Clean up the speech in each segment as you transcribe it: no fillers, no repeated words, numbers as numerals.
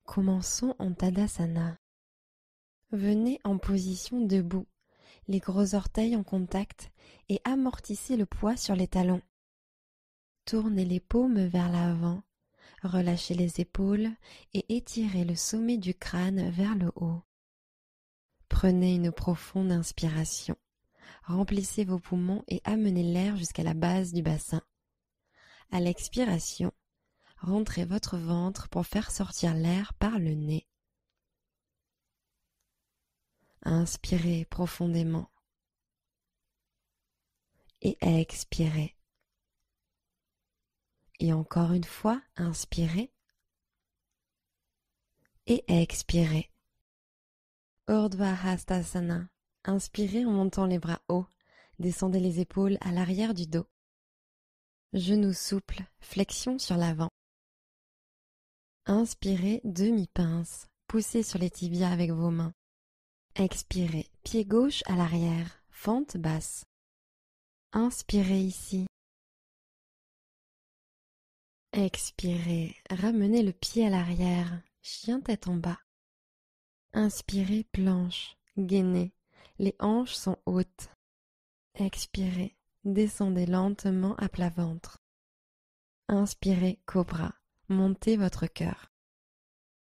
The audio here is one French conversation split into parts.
Commençons en Tadasana. Venez en position debout, les gros orteils en contact et amortissez le poids sur les talons. Tournez les paumes vers l'avant, relâchez les épaules et étirez le sommet du crâne vers le haut. Prenez une profonde inspiration. Remplissez vos poumons et amenez l'air jusqu'à la base du bassin. À l'expiration, rentrez votre ventre pour faire sortir l'air par le nez. Inspirez profondément et expirez. Et encore une fois, inspirez et expirez. Urdhva Hastasana. Inspirez en montant les bras hauts. Descendez les épaules à l'arrière du dos. Genoux souples, flexion sur l'avant. Inspirez, demi-pince. Poussez sur les tibias avec vos mains. Expirez, pied gauche à l'arrière, fente basse. Inspirez ici. Expirez, ramenez le pied à l'arrière, chien tête en bas. Inspirez, planche, gainez, les hanches sont hautes. Expirez, descendez lentement à plat ventre. Inspirez, cobra, montez votre cœur.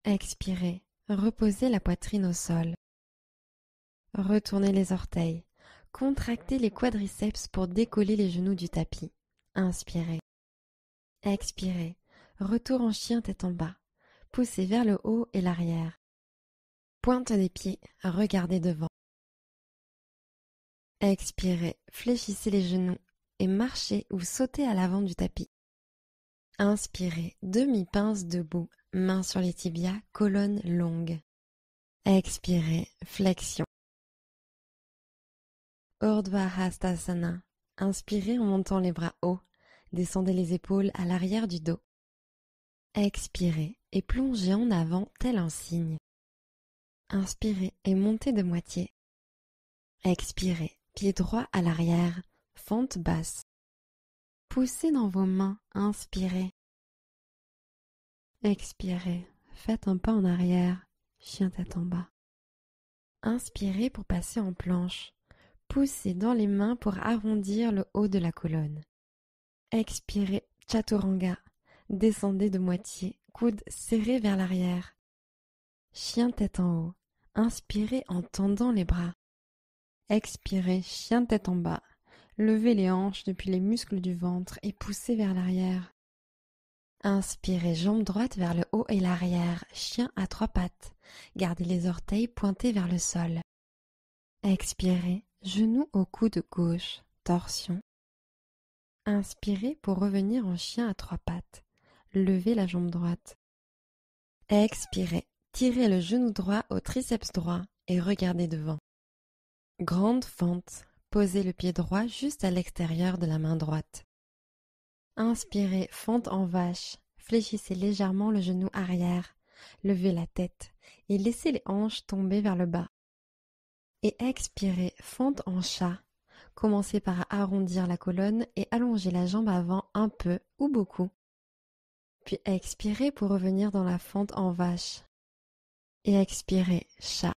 Expirez, reposez la poitrine au sol. Retournez les orteils, contractez les quadriceps pour décoller les genoux du tapis. Inspirez. Expirez, retour en chien tête en bas, poussez vers le haut et l'arrière. Pointe des pieds, regardez devant. Expirez, fléchissez les genoux et marchez ou sautez à l'avant du tapis. Inspirez, demi-pince debout, mains sur les tibias, colonne longue. Expirez, flexion. Urdhva Hastasana. Inspirez en montant les bras hauts, descendez les épaules à l'arrière du dos. Expirez et plongez en avant tel un cygne. Inspirez et montez de moitié. Expirez, pied droit à l'arrière, fente basse. Poussez dans vos mains, inspirez. Expirez, faites un pas en arrière, chien tête en bas. Inspirez pour passer en planche. Poussez dans les mains pour arrondir le haut de la colonne. Expirez, chaturanga. Descendez de moitié, coudes serrés vers l'arrière. Chien tête en haut. Inspirez en tendant les bras. Expirez, chien tête en bas. Levez les hanches depuis les muscles du ventre et poussez vers l'arrière. Inspirez, jambe droite vers le haut et l'arrière, chien à trois pattes. Gardez les orteils pointés vers le sol. Expirez, genoux au coude gauche, torsion. Inspirez pour revenir en chien à trois pattes. Levez la jambe droite. Expirez, tirez le genou droit au triceps droit et regardez devant. Grande fente, posez le pied droit juste à l'extérieur de la main droite. Inspirez, fente en vache, fléchissez légèrement le genou arrière, levez la tête et laissez les hanches tomber vers le bas. Et expirez, fente en chat. Commencez par arrondir la colonne et allonger la jambe avant un peu ou beaucoup. Puis expirez pour revenir dans la fente en vache. Et expirez, chat.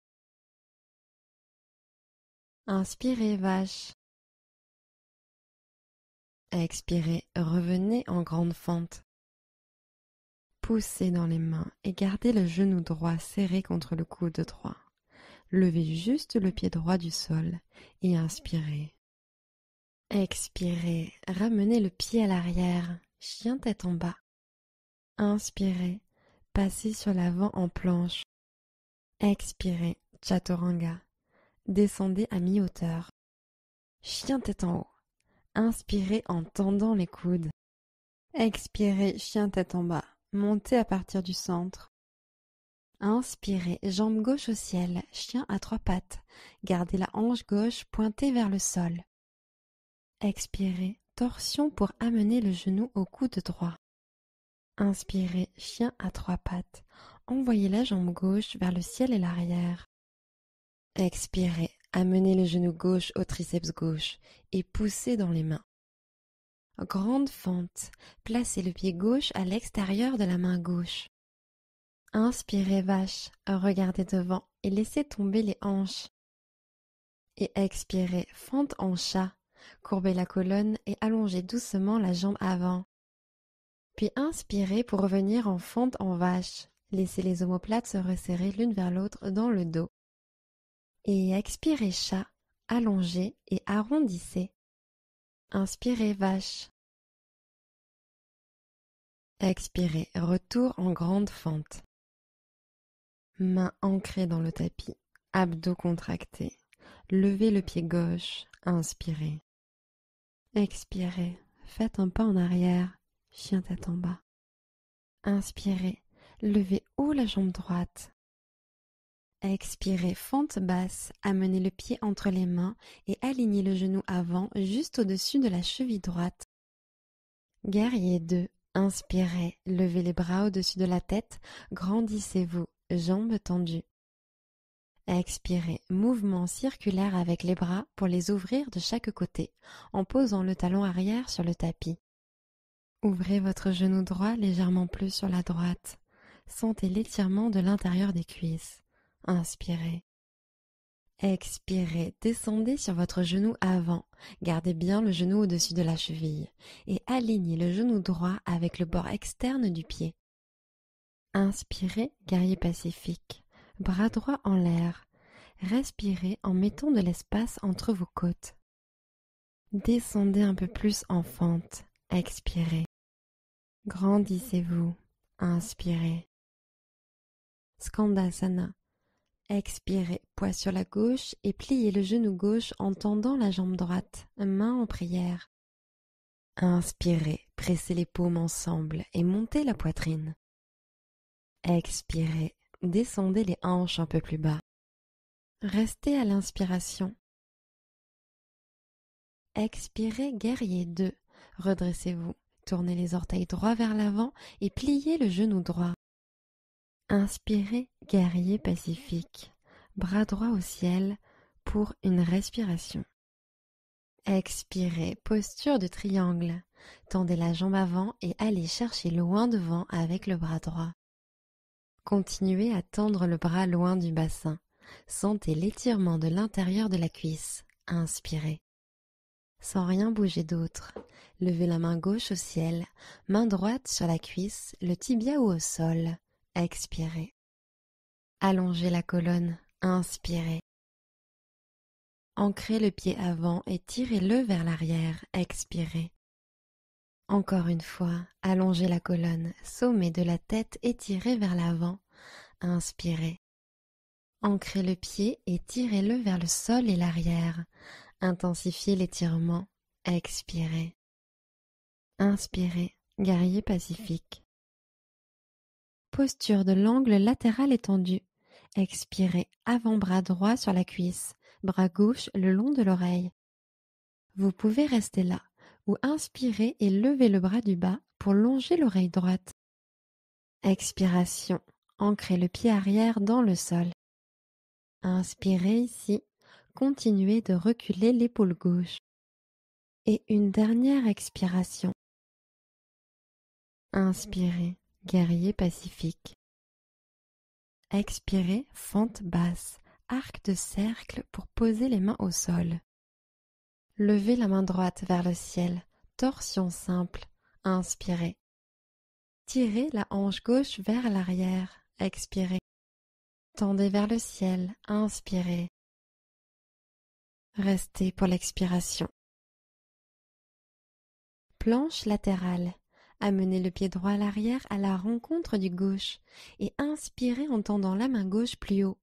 Inspirez, vache. Expirez, revenez en grande fente. Poussez dans les mains et gardez le genou droit serré contre le coude droit. Levez juste le pied droit du sol et inspirez. Expirez, ramenez le pied à l'arrière, chien tête en bas. Inspirez, passez sur l'avant en planche. Expirez, chaturanga. Descendez à mi-hauteur. Chien tête en haut. Inspirez en tendant les coudes. Expirez, chien tête en bas. Montez à partir du centre. Inspirez, jambe gauche au ciel, chien à trois pattes. Gardez la hanche gauche pointée vers le sol. Expirez, torsion pour amener le genou au coude droit. Inspirez, chien à trois pattes. Envoyez la jambe gauche vers le ciel et l'arrière. Expirez, amenez le genou gauche au triceps gauche et poussez dans les mains. Grande fente, placez le pied gauche à l'extérieur de la main gauche. Inspirez vache, regardez devant et laissez tomber les hanches. Et expirez fente en chat, courbez la colonne et allongez doucement la jambe avant. Puis inspirez pour revenir en fente en vache. Laissez les omoplates se resserrer l'une vers l'autre dans le dos. Et expirez chat, allongez et arrondissez. Inspirez vache. Expirez, retour en grande fente. Mains ancrées dans le tapis, abdos contractés. Levez le pied gauche, inspirez. Expirez, faites un pas en arrière, chien tête en bas. Inspirez, levez haut la jambe droite. Expirez, fente basse, amenez le pied entre les mains et alignez le genou avant juste au-dessus de la cheville droite. Guerrier 2, inspirez, levez les bras au-dessus de la tête, grandissez-vous, jambes tendues. Expirez, mouvement circulaire avec les bras pour les ouvrir de chaque côté, en posant le talon arrière sur le tapis. Ouvrez votre genou droit légèrement plus sur la droite. Sentez l'étirement de l'intérieur des cuisses. Inspirez. Expirez, descendez sur votre genou avant. Gardez bien le genou au-dessus de la cheville et alignez le genou droit avec le bord externe du pied. Inspirez, guerrier pacifique. Bras droit en l'air. Respirez en mettant de l'espace entre vos côtes. Descendez un peu plus en fente. Expirez. Grandissez-vous. Inspirez. Skandasana. Expirez, poids sur la gauche et pliez le genou gauche en tendant la jambe droite, main en prière. Inspirez, pressez les paumes ensemble et montez la poitrine. Expirez, descendez les hanches un peu plus bas. Restez à l'inspiration. Expirez, guerrier 2. Redressez-vous, tournez les orteils droits vers l'avant et pliez le genou droit. Inspirez, guerrier pacifique, bras droit au ciel pour une respiration. Expirez, posture de triangle. Tendez la jambe avant et allez chercher loin devant avec le bras droit. Continuez à tendre le bras loin du bassin. Sentez l'étirement de l'intérieur de la cuisse. Inspirez. Sans rien bouger d'autre, levez la main gauche au ciel, main droite sur la cuisse, le tibia ou au sol. Expirez. Allongez la colonne. Inspirez. Ancrez le pied avant et tirez-le vers l'arrière. Expirez. Encore une fois, allongez la colonne, sommet de la tête étiré vers l'avant. Inspirez. Ancrez le pied et tirez-le vers le sol et l'arrière. Intensifiez l'étirement. Expirez. Inspirez, guerrier pacifique. Posture de l'angle latéral étendu. Expirez, avant-bras droit sur la cuisse, bras gauche le long de l'oreille. Vous pouvez rester là, ou inspirez et levez le bras du bas pour longer l'oreille droite. Expiration, ancrez le pied arrière dans le sol. Inspirez ici, continuez de reculer l'épaule gauche. Et une dernière expiration. Inspirez, guerrier pacifique. Expirez, fente basse, arc de cercle pour poser les mains au sol. Levez la main droite vers le ciel, torsion simple. Inspirez. Tirez la hanche gauche vers l'arrière. Expirez. Tendez vers le ciel. Inspirez. Restez pour l'expiration. Planche latérale. Amenez le pied droit à l'arrière à la rencontre du gauche et inspirez en tendant la main gauche plus haut.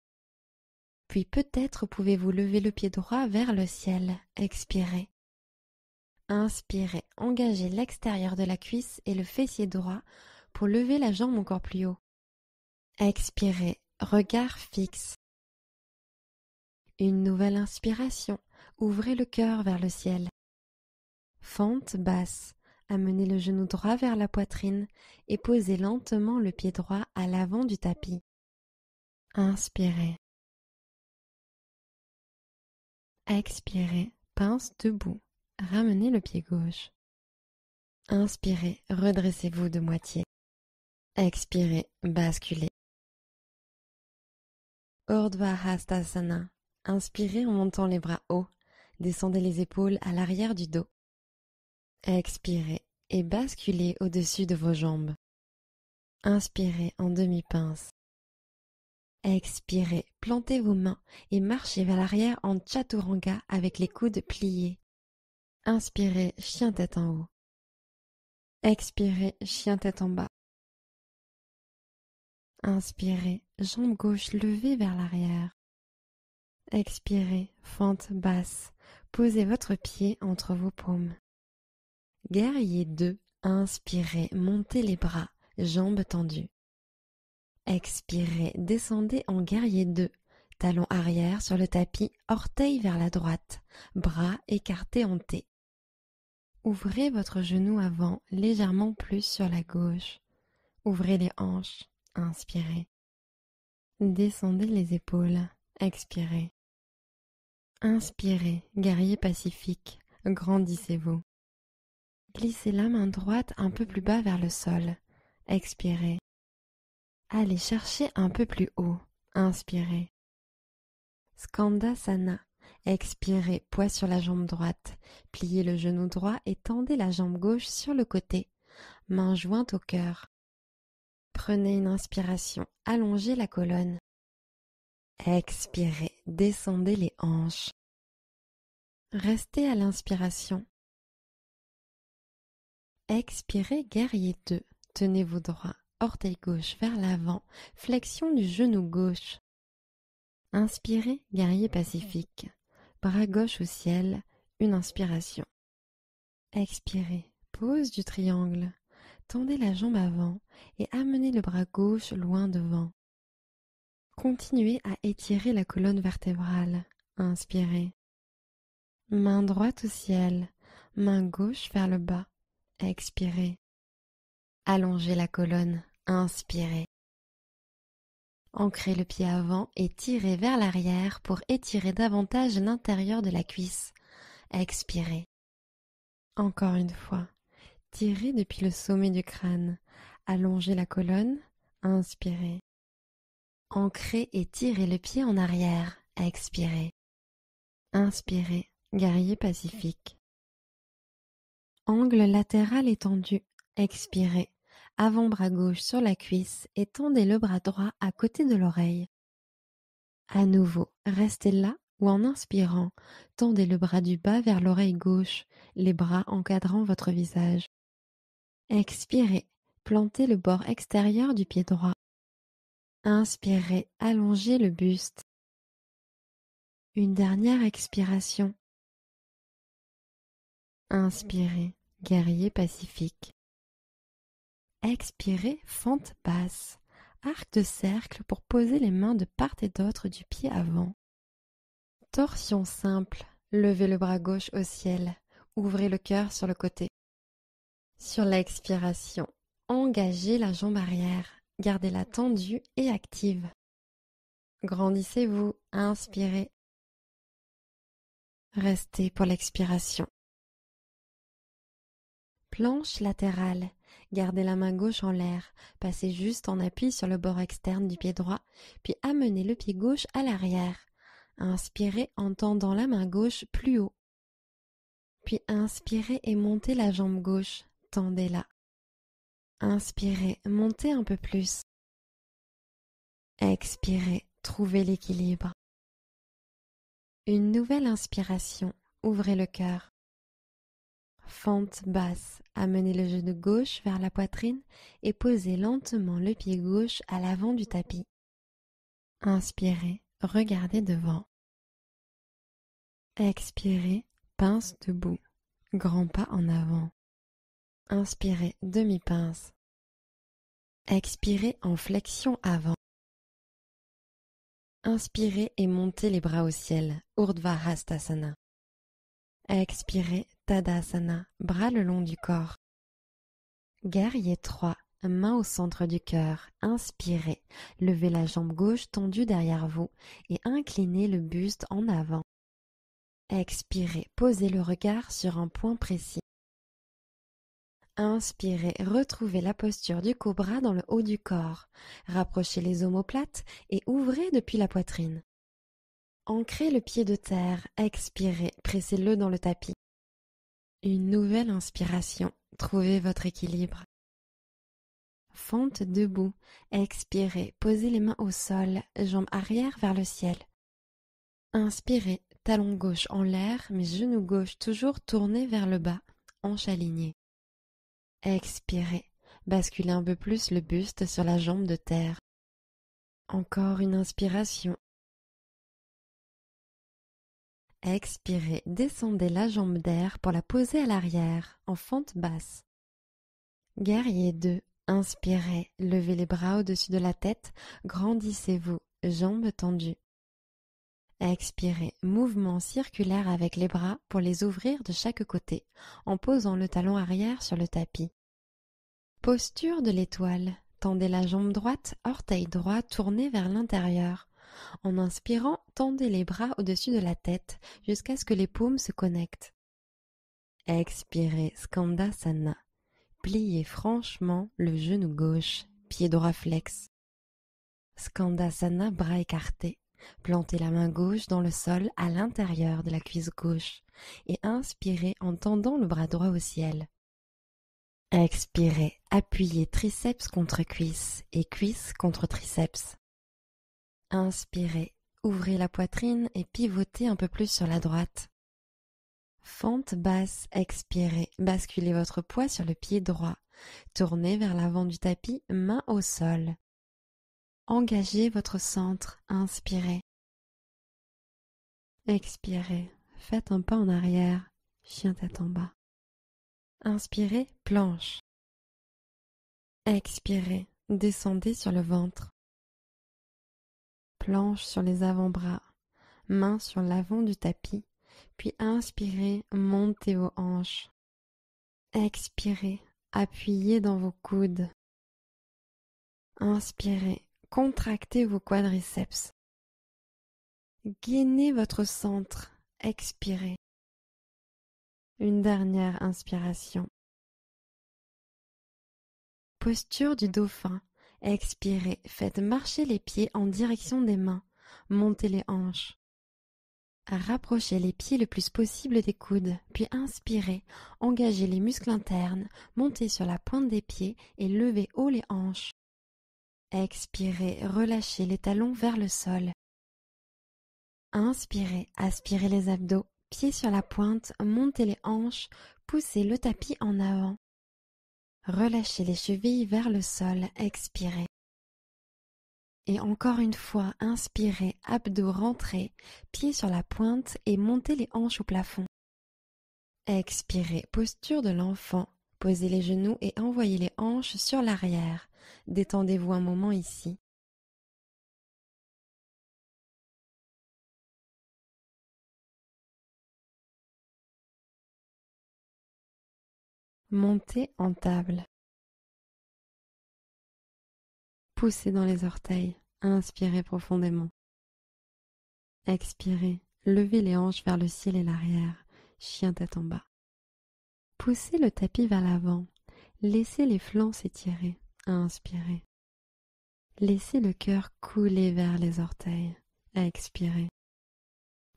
Puis peut-être pouvez-vous lever le pied droit vers le ciel. Expirez. Inspirez, engagez l'extérieur de la cuisse et le fessier droit pour lever la jambe encore plus haut. Expirez, regard fixe. Une nouvelle inspiration, ouvrez le cœur vers le ciel. Fente basse, amenez le genou droit vers la poitrine et posez lentement le pied droit à l'avant du tapis. Inspirez. Expirez, pince debout, ramenez le pied gauche. Inspirez, redressez-vous de moitié. Expirez, basculez. Urdhva Hastasana. Inspirez en montant les bras hauts. Descendez les épaules à l'arrière du dos. Expirez et basculez au-dessus de vos jambes. Inspirez en demi-pince. Expirez, plantez vos mains et marchez vers l'arrière en chaturanga avec les coudes pliés. Inspirez, chien tête en haut. Expirez, chien tête en bas. Inspirez, jambe gauche levée vers l'arrière. Expirez, fente basse. Posez votre pied entre vos paumes. Guerrier 2. Inspirez, montez les bras, jambes tendues. Expirez, descendez en guerrier 2. Talons arrière sur le tapis, orteils vers la droite, bras écartés en T. Ouvrez votre genou avant, légèrement plus sur la gauche. Ouvrez les hanches. Inspirez. Descendez les épaules. Expirez. Inspirez, guerrier pacifique. Grandissez-vous. Glissez la main droite un peu plus bas vers le sol. Expirez. Allez chercher un peu plus haut. Inspirez. Skandasana. Expirez, poids sur la jambe droite. Pliez le genou droit et tendez la jambe gauche sur le côté. Main jointe au cœur. Prenez une inspiration. Allongez la colonne. Expirez, descendez les hanches. Restez à l'inspiration. Expirez, guerrier 2. Tenez-vous droit, orteil gauche vers l'avant, flexion du genou gauche. Inspirez, guerrier pacifique. Bras gauche au ciel, une inspiration. Expirez, pose du triangle. Tendez la jambe avant et amenez le bras gauche loin devant. Continuez à étirer la colonne vertébrale. Inspirez. Main droite au ciel, main gauche vers le bas. Expirez. Allongez la colonne. Inspirez. Ancrez le pied avant et tirez vers l'arrière pour étirer davantage l'intérieur de la cuisse. Expirez. Encore une fois. Tirez depuis le sommet du crâne. Allongez la colonne. Inspirez. Ancrez et tirez le pied en arrière. Expirez. Inspirez. Guerrier pacifique. Angle latéral étendu. Expirez. Avant-bras gauche sur la cuisse et tendez le bras droit à côté de l'oreille. À nouveau, restez là ou en inspirant, tendez le bras du bas vers l'oreille gauche, les bras encadrant votre visage. Expirez, plantez le bord extérieur du pied droit. Inspirez, allongez le buste. Une dernière expiration. Inspirez, guerrier pacifique. Expirez, fente basse. Arc de cercle pour poser les mains de part et d'autre du pied avant. Torsion simple. Levez le bras gauche au ciel. Ouvrez le cœur sur le côté. Sur l'expiration, engagez la jambe arrière. Gardez-la tendue et active. Grandissez-vous. Inspirez. Restez pour l'expiration. Planche latérale. Gardez la main gauche en l'air, passez juste en appui sur le bord externe du pied droit, puis amenez le pied gauche à l'arrière. Inspirez en tendant la main gauche plus haut. Puis inspirez et montez la jambe gauche, tendez-la. Inspirez, montez un peu plus. Expirez, trouvez l'équilibre. Une nouvelle inspiration, ouvrez le cœur. Fente basse, amenez le genou gauche vers la poitrine et posez lentement le pied gauche à l'avant du tapis. Inspirez, regardez devant. Expirez, pince debout, grand pas en avant. Inspirez, demi-pince. Expirez en flexion avant. Inspirez et montez les bras au ciel, Urdhva Hastasana. Expirez, Tadasana, bras le long du corps. Guerrier 3, main au centre du cœur. Inspirez, levez la jambe gauche tendue derrière vous et inclinez le buste en avant. Expirez, posez le regard sur un point précis. Inspirez, retrouvez la posture du cobra dans le haut du corps. Rapprochez les omoplates et ouvrez depuis la poitrine. Ancrez le pied de terre, expirez, pressez-le dans le tapis. Une nouvelle inspiration, trouvez votre équilibre. Fente debout, expirez, posez les mains au sol, jambes arrière vers le ciel. Inspirez, talon gauche en l'air, mais genou gauche toujours tourné vers le bas, hanche alignée. Expirez, basculez un peu plus le buste sur la jambe de terre. Encore une inspiration. Expirez, descendez la jambe d'air pour la poser à l'arrière, en fente basse. Guerrier 2, inspirez, levez les bras au-dessus de la tête, grandissez-vous, jambes tendues. Expirez, mouvement circulaire avec les bras pour les ouvrir de chaque côté, en posant le talon arrière sur le tapis. Posture de l'étoile, tendez la jambe droite, orteil droit tourné vers l'intérieur. En inspirant, tendez les bras au-dessus de la tête jusqu'à ce que les paumes se connectent. Expirez, Skandasana. Pliez franchement le genou gauche, pied droit flex. Skandasana, bras écartés. Plantez la main gauche dans le sol à l'intérieur de la cuisse gauche et inspirez en tendant le bras droit au ciel. Expirez, appuyez triceps contre cuisse et cuisse contre triceps. Inspirez, ouvrez la poitrine et pivotez un peu plus sur la droite. Fente basse, expirez, basculez votre poids sur le pied droit. Tournez vers l'avant du tapis, main au sol. Engagez votre centre, inspirez. Expirez, faites un pas en arrière, chien tête en bas. Inspirez, planche. Expirez, descendez sur le ventre. Planche sur les avant-bras, main sur l'avant du tapis, puis inspirez, montez vos hanches. Expirez, appuyez dans vos coudes. Inspirez, contractez vos quadriceps. Gainez votre centre, expirez. Une dernière inspiration. Posture du dauphin. Expirez, faites marcher les pieds en direction des mains. Montez les hanches. Rapprochez les pieds le plus possible des coudes, puis inspirez, engagez les muscles internes, montez sur la pointe des pieds et levez haut les hanches. Expirez, relâchez les talons vers le sol. Inspirez, aspirez les abdos, pieds sur la pointe, montez les hanches, poussez le tapis en avant. Relâchez les chevilles vers le sol, expirez. Et encore une fois, inspirez, abdos rentrés, pieds sur la pointe et montez les hanches au plafond. Expirez, posture de l'enfant. Posez les genoux et envoyez les hanches sur l'arrière. Détendez-vous un moment ici. Montez en table. Poussez dans les orteils. Inspirez profondément. Expirez, levez les hanches vers le ciel et l'arrière. Chien tête en bas. Poussez le tapis vers l'avant. Laissez les flancs s'étirer. Inspirez. Laissez le cœur couler vers les orteils. Expirez.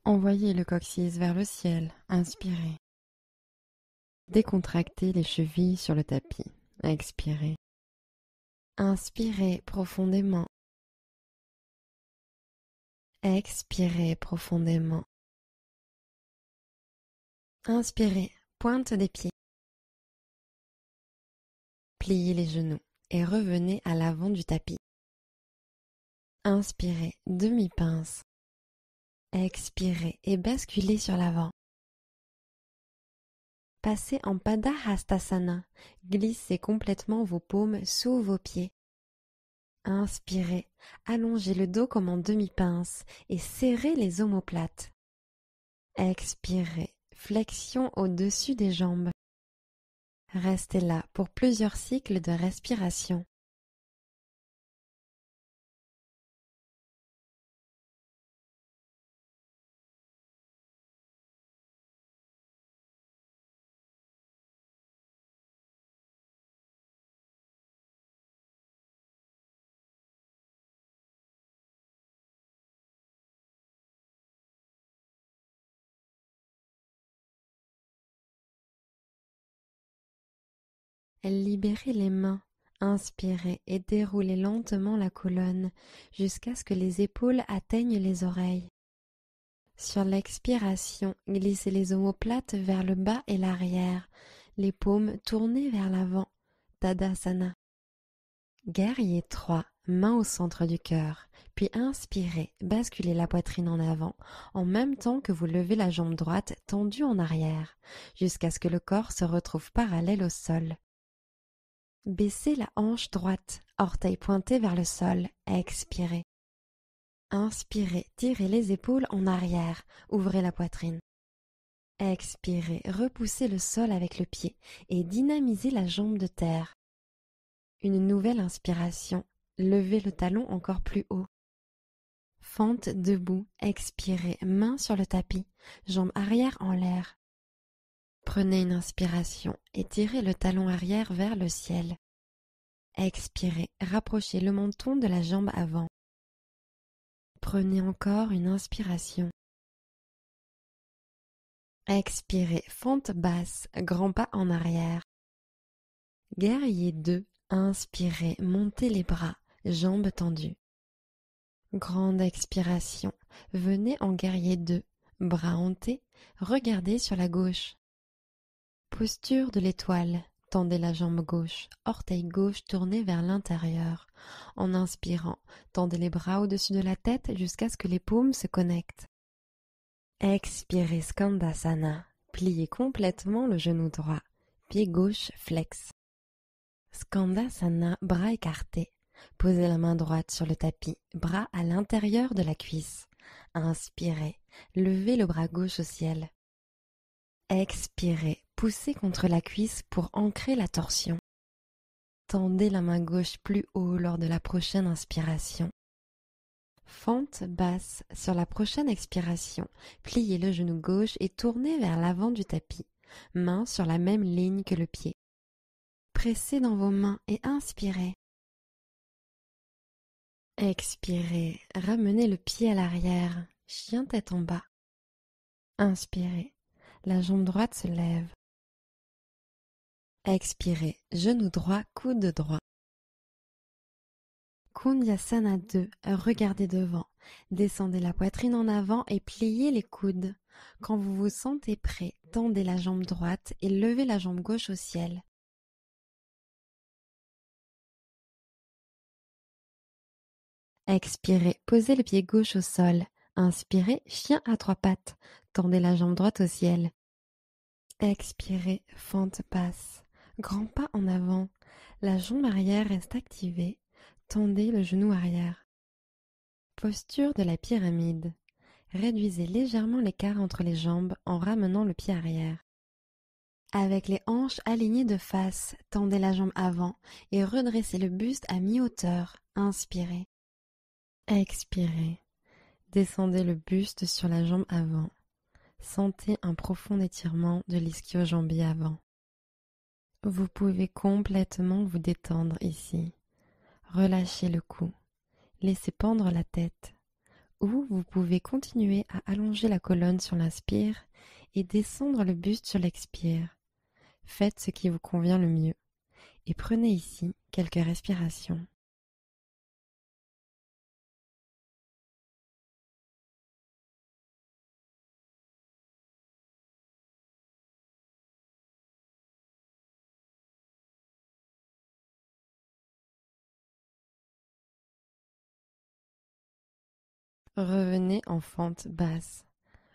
Envoyez le coccyx vers le ciel. Inspirez. Décontractez les chevilles sur le tapis. Expirez. Inspirez profondément. Expirez profondément. Inspirez, pointe des pieds. Pliez les genoux et revenez à l'avant du tapis. Inspirez, demi-pince. Expirez et basculez sur l'avant. Passez en Padahastasana. Glissez complètement vos paumes sous vos pieds. Inspirez, allongez le dos comme en demi-pince et serrez les omoplates. Expirez, flexion au-dessus des jambes. Restez là pour plusieurs cycles de respiration. Libérez les mains. Inspirez et déroulez lentement la colonne jusqu'à ce que les épaules atteignent les oreilles. Sur l'expiration, glissez les omoplates vers le bas et l'arrière, les paumes tournées vers l'avant. Tadasana. Guerrier 3, main au centre du cœur, puis inspirez, basculez la poitrine en avant, en même temps que vous levez la jambe droite tendue en arrière, jusqu'à ce que le corps se retrouve parallèle au sol. Baissez la hanche droite, orteils pointés vers le sol, expirez. Inspirez, tirez les épaules en arrière, ouvrez la poitrine. Expirez, repoussez le sol avec le pied et dynamisez la jambe de terre. Une nouvelle inspiration, levez le talon encore plus haut. Fente debout, expirez, main sur le tapis, jambe arrière en l'air. Prenez une inspiration et tirez le talon arrière vers le ciel. Expirez, rapprochez le menton de la jambe avant. Prenez encore une inspiration. Expirez, fente basse, grand pas en arrière. Guerrier 2, inspirez, montez les bras, jambes tendues. Grande expiration, venez en guerrier 2, bras hantés, regardez sur la gauche. Posture de l'étoile, tendez la jambe gauche, orteil gauche tourné vers l'intérieur. En inspirant, tendez les bras au-dessus de la tête jusqu'à ce que les paumes se connectent. Expirez Skandasana, pliez complètement le genou droit, pied gauche flex. Skandasana, bras écartés. Posez la main droite sur le tapis, bras à l'intérieur de la cuisse. Inspirez, levez le bras gauche au ciel. Expirez, poussez contre la cuisse pour ancrer la torsion. Tendez la main gauche plus haut lors de la prochaine inspiration. Fente basse sur la prochaine expiration. Pliez le genou gauche et tournez vers l'avant du tapis, main sur la même ligne que le pied. Pressez dans vos mains et inspirez. Expirez, ramenez le pied à l'arrière, chien tête en bas. Inspirez, la jambe droite se lève. Expirez, genou droit, coude droit. Kundasana 2, regardez devant, descendez la poitrine en avant et pliez les coudes. Quand vous vous sentez prêt, tendez la jambe droite et levez la jambe gauche au ciel. Expirez, posez le pied gauche au sol. Inspirez, chien à trois pattes, tendez la jambe droite au ciel. Expirez, fente basse, grand pas en avant, la jambe arrière reste activée, tendez le genou arrière. Posture de la pyramide. Réduisez légèrement l'écart entre les jambes en ramenant le pied arrière. Avec les hanches alignées de face, tendez la jambe avant et redressez le buste à mi-hauteur. Inspirez. Expirez. Descendez le buste sur la jambe avant. Sentez un profond étirement de l'ischio-jambier avant. Vous pouvez complètement vous détendre ici. Relâchez le cou. Laissez pendre la tête. Ou vous pouvez continuer à allonger la colonne sur l'inspire et descendre le buste sur l'expire. Faites ce qui vous convient le mieux. Et prenez ici quelques respirations. Revenez en fente basse.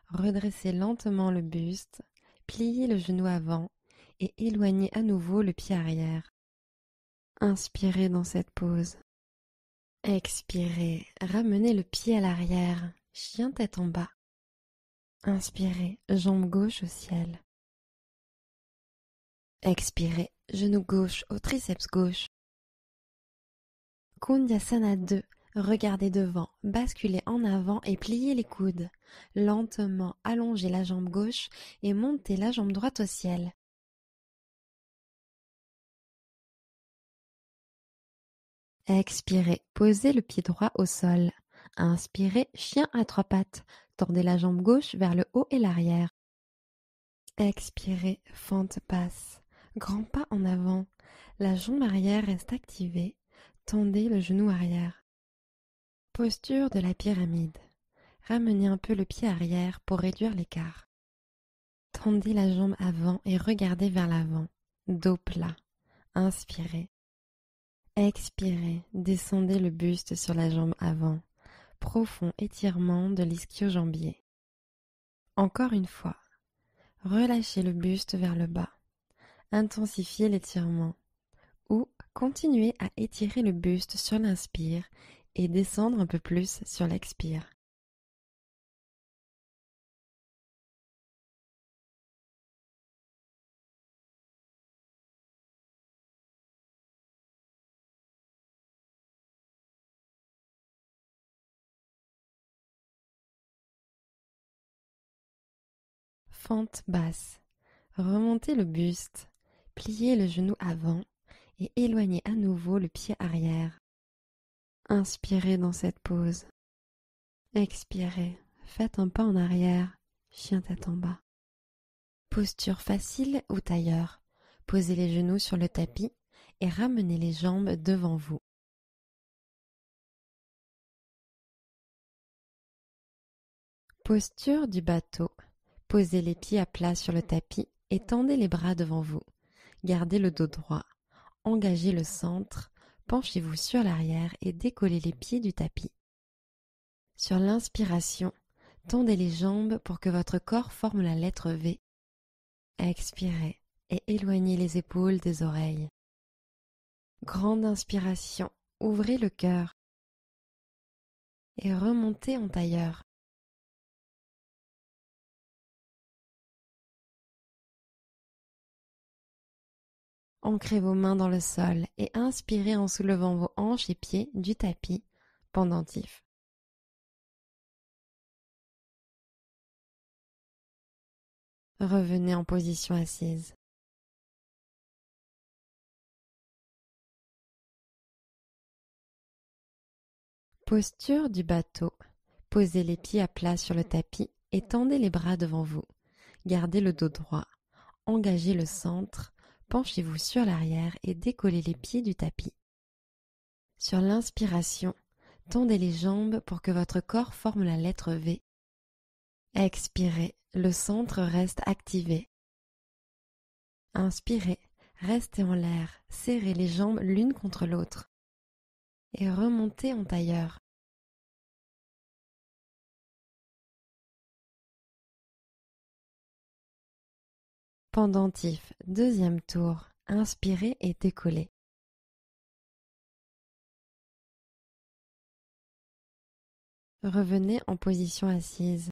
Redressez lentement le buste, pliez le genou avant et éloignez à nouveau le pied arrière. Inspirez dans cette pose. Expirez, ramenez le pied à l'arrière, chien tête en bas. Inspirez, jambe gauche au ciel. Expirez, genou gauche au triceps gauche. Kundasana 2, regardez devant, basculez en avant et pliez les coudes. Lentement, allongez la jambe gauche et montez la jambe droite au ciel. Expirez, posez le pied droit au sol. Inspirez, chien à trois pattes. Tordez la jambe gauche vers le haut et l'arrière. Expirez, fente basse. Grand pas en avant. La jambe arrière reste activée. Tendez le genou arrière. Posture de la pyramide. Ramenez un peu le pied arrière pour réduire l'écart. Tendez la jambe avant et regardez vers l'avant. Dos plat. Inspirez. Expirez. Descendez le buste sur la jambe avant. Profond étirement de l'ischio-jambier. Encore une fois. Relâchez le buste vers le bas. Intensifiez l'étirement. Ou continuez à étirer le buste sur l'inspire et descendre un peu plus sur l'expire. Fente basse. Remontez le buste, pliez le genou avant et éloignez à nouveau le pied arrière. Inspirez dans cette pose. Expirez, faites un pas en arrière, chien tête en bas. Posture facile ou tailleur. Posez les genoux sur le tapis et ramenez les jambes devant vous. Posture du bateau. Posez les pieds à plat sur le tapis et tendez les bras devant vous. Gardez le dos droit. Engagez le centre. Penchez-vous sur l'arrière et décollez les pieds du tapis. Sur l'inspiration, tendez les jambes pour que votre corps forme la lettre V. Expirez et éloignez les épaules des oreilles. Grande inspiration, ouvrez le cœur et remontez en tailleur. Ancrez vos mains dans le sol et inspirez en soulevant vos hanches et pieds du tapis, pendentif. Revenez en position assise. Posture du bateau. Posez les pieds à plat sur le tapis et tendez les bras devant vous. Gardez le dos droit. Engagez le centre. Penchez-vous sur l'arrière et décollez les pieds du tapis. Sur l'inspiration, tendez les jambes pour que votre corps forme la lettre V. Expirez, le centre reste activé. Inspirez, restez en l'air, serrez les jambes l'une contre l'autre. Et remontez en tailleur. Pendentif, deuxième tour. Inspirez et décollez. Revenez en position assise.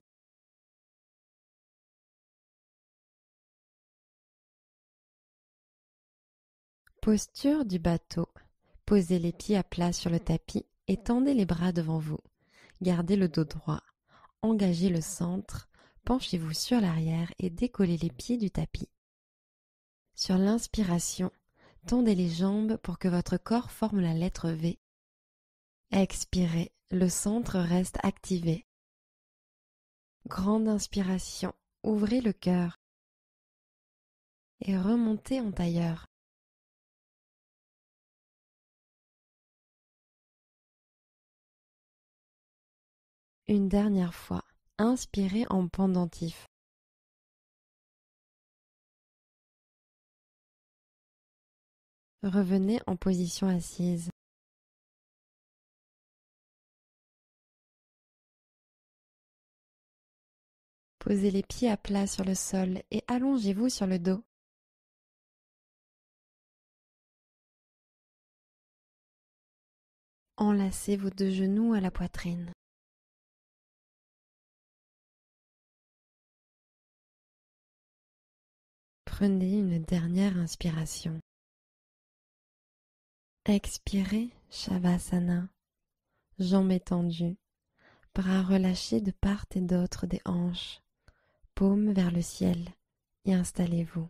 Posture du bateau. Posez les pieds à plat sur le tapis et tendez les bras devant vous. Gardez le dos droit. Engagez le centre. Penchez-vous sur l'arrière et décollez les pieds du tapis. Sur l'inspiration, tendez les jambes pour que votre corps forme la lettre V. Expirez, le centre reste activé. Grande inspiration, ouvrez le cœur et remontez en tailleur. Une dernière fois, inspirez en pendentif. Revenez en position assise. Posez les pieds à plat sur le sol et allongez-vous sur le dos. Enlacez vos deux genoux à la poitrine. Prenez une dernière inspiration. Expirez, Shavasana. Jambes étendues, bras relâchés de part et d'autre des hanches, paumes vers le ciel et installez-vous.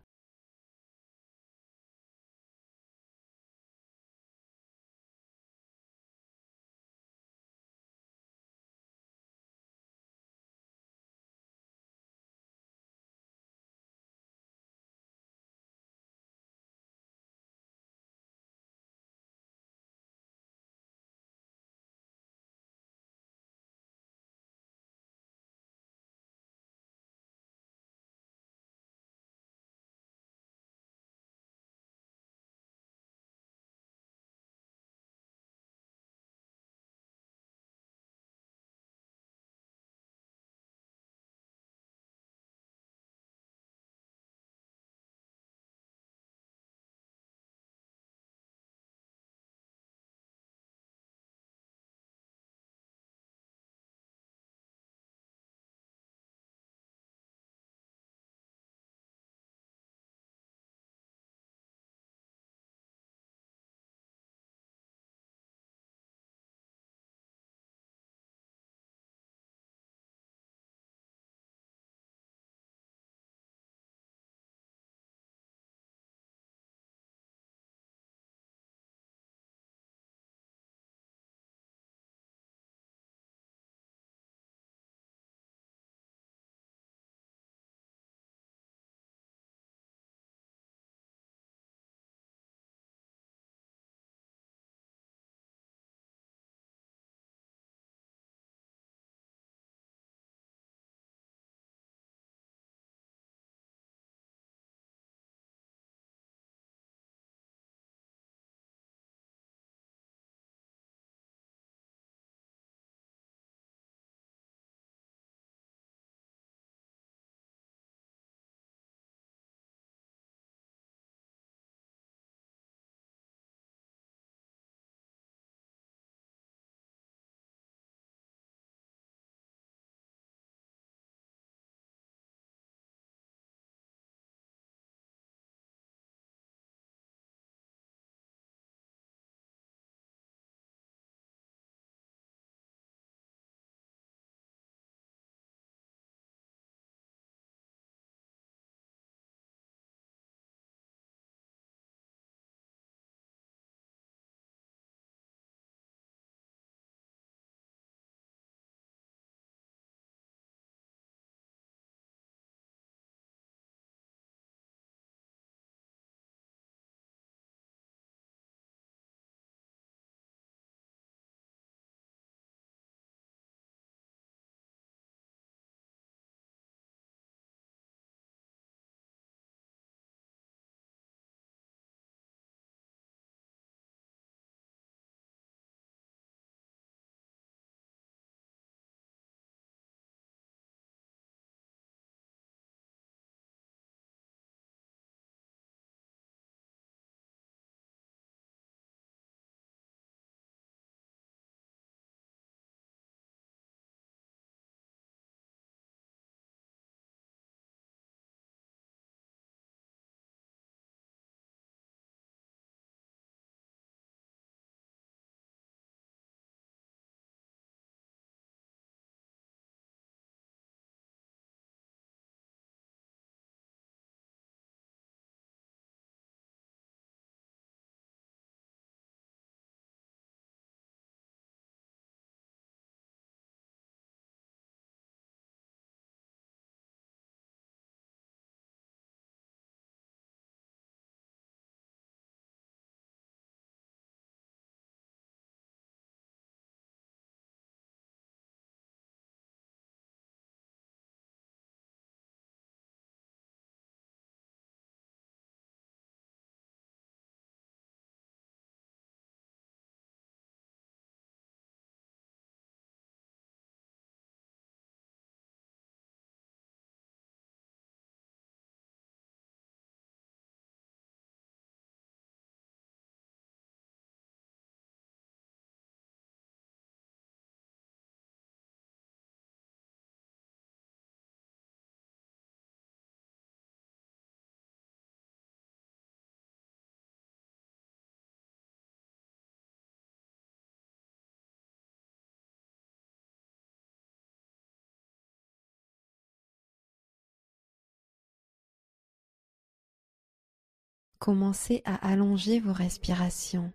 Commencez à allonger vos respirations.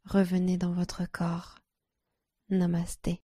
Revenez dans votre corps. Namasté.